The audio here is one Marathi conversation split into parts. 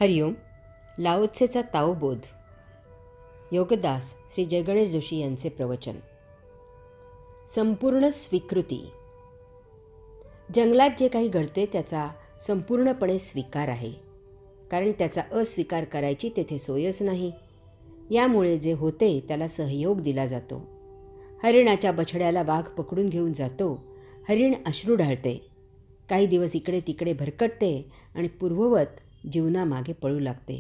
हरिओम. लाओत्सेचा ताओबोध. योगदास श्री जयगणेश जोशी यांचे प्रवचन. संपूर्ण स्वीकृती. जंगलात जे काही घडते त्याचा संपूर्णपणे स्वीकार आहे, कारण त्याचा अस्वीकार करायची तेथे सोयच नाही. यामुळे जे होते त्याला सहयोग दिला जातो. हरिणाच्या बछड्याला वाघ पकडून घेऊन जातो. हरिण अश्रू ढाळते, काही दिवस इकडे तिकडे भरकटते आणि पूर्ववत जीवनामागे पळू लागते.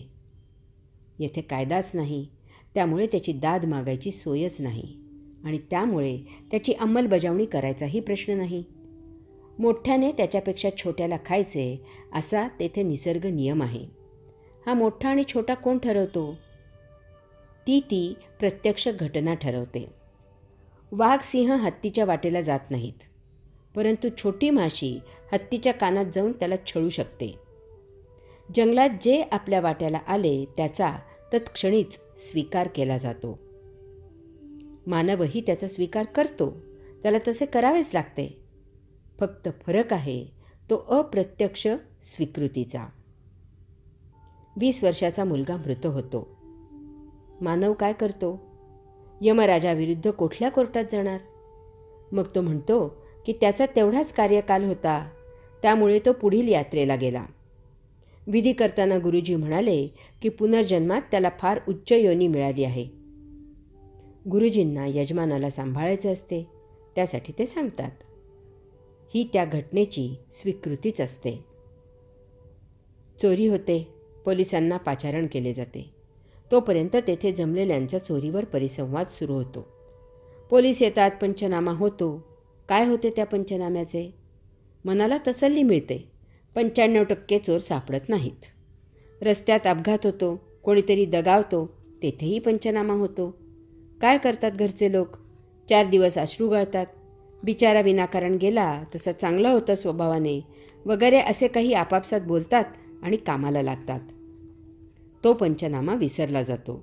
येथे कायदाच नाही, त्यामुळे त्याची दाद मागायची सोयच नाही आणि त्यामुळे त्याची अंमलबजावणी करायचाही प्रश्न नाही. मोठ्याने त्याच्यापेक्षा छोट्याला खायचे असा तेथे निसर्ग नियम आहे. हा मोठा आणि छोटा कोण ठरवतो? ती प्रत्यक्ष घटना ठरवते. वाघ सिंह हत्तीच्या वाटेला जात नाहीत, परंतु छोटी माशी हत्तीच्या कानात जाऊन त्याला छळू शकते. जंगलात जे आपल्या वाट्याला आले त्याचा तत्क्षणीच स्वीकार केला जातो. मानवही त्याचा स्वीकार करतो, त्याला तसे करावेच लागते. फक्त फरक आहे तो अप्रत्यक्ष स्वीकृतीचा. 20 वर्षाचा मुलगा मृत होतो. मानव काय करतो? यमराजाविरुद्ध कुठल्या कोर्टात जाणार? मग तो म्हणतो की त्याचा तेवढाच कार्यकाल होता, त्यामुळे तो पुढील यात्रेला गेला. विधी करताना गुरुजी म्हणाले की पुनर्जन्मात त्याला फार उच्च योनी मिळाली आहे. गुरुजींना यजमानाला सांभाळायचे असते, त्यासाठी ते सांगतात. ही त्या घटनेची स्वीकृतीच असते. चोरी होते, पोलिसांना पाचारण केले जाते. तोपर्यंत तेथे जमलेल्यांचा चोरीवर परिसंवाद सुरू होतो. पोलीस येतात, पंचनामा होतो. काय होते त्या पंचनाम्याचे? मनाला तसल्ली मिळते. 95% चोर सापडत नाहीत. रस्त्यात अपघात होतो, कोणीतरी दगावतो, तेथेही पंचनामा होतो. काय करतात घरचे लोक? 4 दिवस अश्रू गळतात. बिचारा विनाकारण गेला, तसा चांगला होता स्वभावाने वगैरे असे काही आपापसात बोलतात आणि कामाला लागतात. तो पंचनामा विसरला जातो.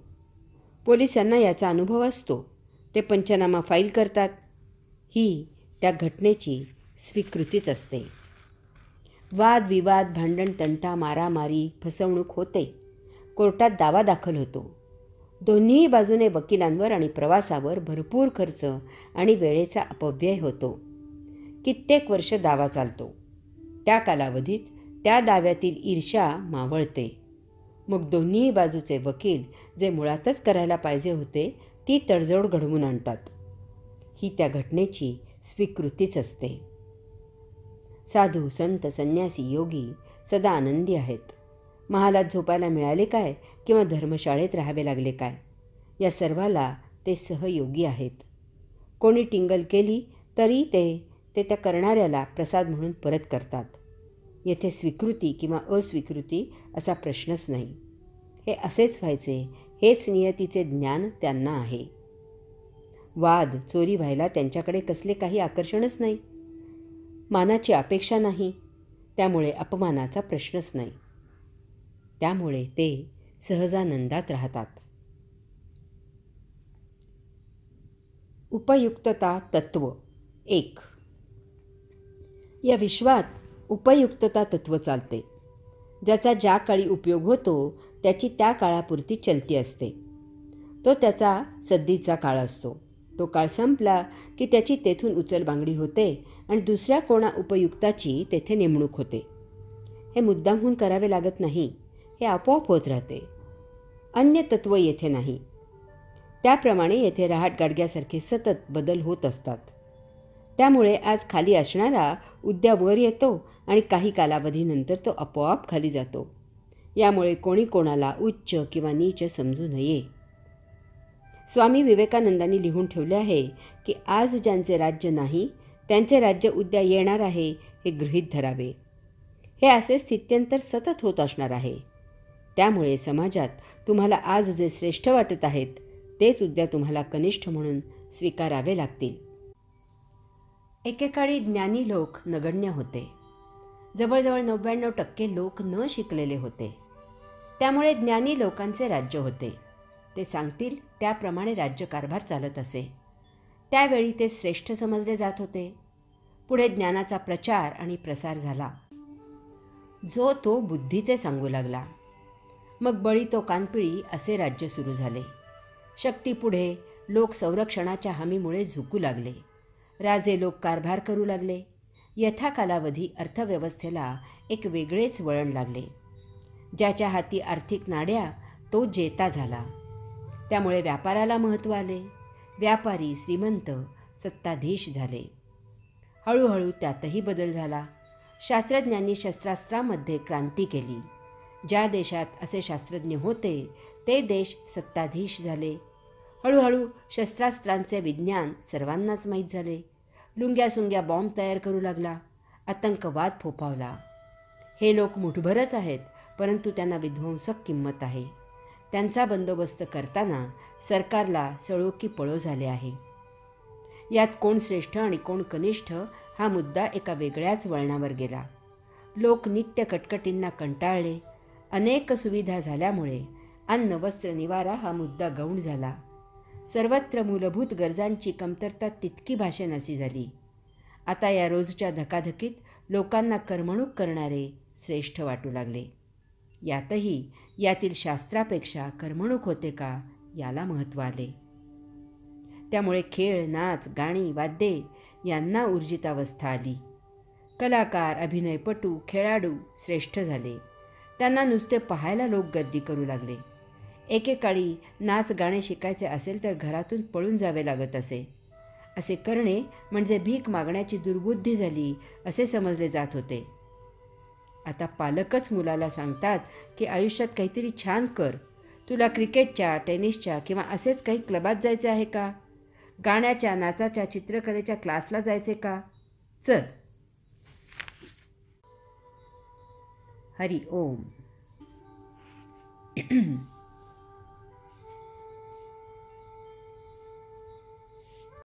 पोलिसांना याचा अनुभव असतो. ते पंचनामा फाईल करतात. ही त्या घटनेची स्वीकृतीच असते. वाद विवाद, भांडण तंटा, मारामारी, फसवणूक होते. कोर्टात दावा दाखल होतो. दोन्ही बाजूने वकिलांवर आणि प्रवासावर भरपूर खर्च आणि वेळेचा अपव्यय होतो. कित्येक वर्ष दावा चालतो. त्या कालावधीत त्या दाव्यातील ईर्ष्या मावळते. मग दोन्ही बाजूचे वकील जे मुळातच करायला पाहिजे होते ती तडजोड घडवून आणतात. ही त्या घटनेची स्वीकृतीच असते. साधू, संत, संन्यासी, योगी सदा आनंदी आहेत. महालात झोपायला मिळाले काय किंवा धर्मशाळेत राहावे लागले काय, या सर्वाला ते सहयोगी आहेत. कोणी टिंगल केली तरी ते त्या करणाऱ्याला प्रसाद म्हणून परत करतात. येथे स्वीकृती किंवा अस्वीकृती असा प्रश्नच नाही. हे असेच व्हायचे, हेच नियतीचे ज्ञान त्यांना आहे. वाद, चोरी व्हायला त्यांच्याकडे कसले काही आकर्षणच नाही. मानाची अपेक्षा नाही, त्यामुळे अपमानाचा प्रश्नच नाही. त्यामुळे ते सहजानंदात राहतात. उपयुक्तता तत्व 1. या विश्वात उपयुक्तता तत्व चालते. ज्याचा ज्या काळी उपयोग होतो त्याची त्या काळापुरती चलती असते. तो त्याचा सद्दीचा काळ असतो. तो काळ संपला की त्याची तेथून उचलबांगडी होते आणि दुसऱ्या कोणा उपयुक्ताची तेथे नेमणूक होते. हे मुद्दामहून करावे लागत नाही, हे आपोआप होत राहते. अन्य तत्व येथे नाही. त्याप्रमाणे येथे रहाटगाडग्यासारखे सतत बदल होत असतात. त्यामुळे आज खाली असणारा उद्या वर येतो आणि काही कालावधीनंतर तो आपोआप खाली जातो. यामुळे कोणी कोणाला उच्च किंवा नीच समजू नये. स्वामी विवेकानंदांनी लिहून ठेवले आहे की आज ज्यांचे राज्य नाही त्यांचे राज्य उद्या येणार आहे हे गृहीत धरावे. हे असे स्थित्यंतर सतत होत असणार आहे. त्यामुळे समाजात तुम्हाला आज जे श्रेष्ठ वाटत आहेत तेच उद्या तुम्हाला कनिष्ठ म्हणून स्वीकारावे लागतील. एकेकाळी ज्ञानी लोक नगण्य होते. जवळजवळ 99% लोक न शिकलेले होते. त्यामुळे ज्ञानी लोकांचे राज्य होते. ते सांगतील त्याप्रमाणे राज्यकारभार चालत असे. त्यावेळी ते श्रेष्ठ समजले जात होते. पुढे ज्ञानाचा प्रचार आणि प्रसार झाला. जो तो बुद्धीचे सांगू लागला. मग बळी तो कानपिळी असे राज्य सुरू झाले. शक्तीपुढे लोक संरक्षणाच्या हमीमुळे झुकू लागले. राजे लोक कारभार करू लागले. यथाकालावधी अर्थव्यवस्थेला एक वेगळेच वळण लागले. ज्याच्या हाती आर्थिक नाड्या तो जेता झाला. त्यामुळे व्यापाराला महत्त्व आले. व्यापारी श्रीमंत सत्ताधीश झाले. हळूहळू त्यातही बदल झाला. शास्त्रज्ञांनी शस्त्रास्त्रामध्ये क्रांती केली. ज्या देशात असे शास्त्रज्ञ होते ते देश सत्ताधीश झाले. हळूहळू शस्त्रास्त्रांचे विज्ञान सर्वांनाच माहीत झाले. लुंग्यासुंग्या बॉम्ब तयार करू लागला. आतंकवाद फोफावला. हे लोक मुठभरच आहेत, परंतु त्यांना विध्वंसक किंमत आहे. त्यांचा बंदोबस्त करताना सरकारला सळो की पळो झाले आहे. यात कोण श्रेष्ठ आणि कोण कनिष्ठ हा मुद्दा एका वेगळ्याच वळणावर गेला. लोक नित्य कटकटींना कंटाळले. अनेक सुविधा झाल्यामुळे अन्न वस्त्र निवारा हा मुद्दा गौण झाला. सर्वत्र मूलभूत गरजांची कमतरता तितकी भाषणासी झाली. आता या रोजच्या धकाधकीत लोकांना करमणूक करणारे श्रेष्ठ वाटू लागले. यातील शास्त्रापेक्षा करमणूक होते का याला महत्त्व आले. त्यामुळे खेळ, नाच, गाणी, वाद्ये यांना ऊर्जितावस्था आली. कलाकार, अभिनयपटू, खेळाडू श्रेष्ठ झाले. त्यांना नुसते पाहायला लोक गर्दी करू लागले. एकेकाळी नाच गाणे शिकायचे असेल तर घरातून पळून जावे लागत असे. असे करणे म्हणजे भीक मागण्याची दुर्बुद्धी झाली असे समजले जात होते. आता पालकच मुलाला सांगतात की आयुष्यात काहीतरी छान कर. तुला क्रिकेटच्या, टेनिसच्या किंवा असेच काही क्लबात जायचे आहे का? गाण्याच्या, नाचाच्या, चित्रकलेच्या क्लासला जायचे का? चल. हरी ओम.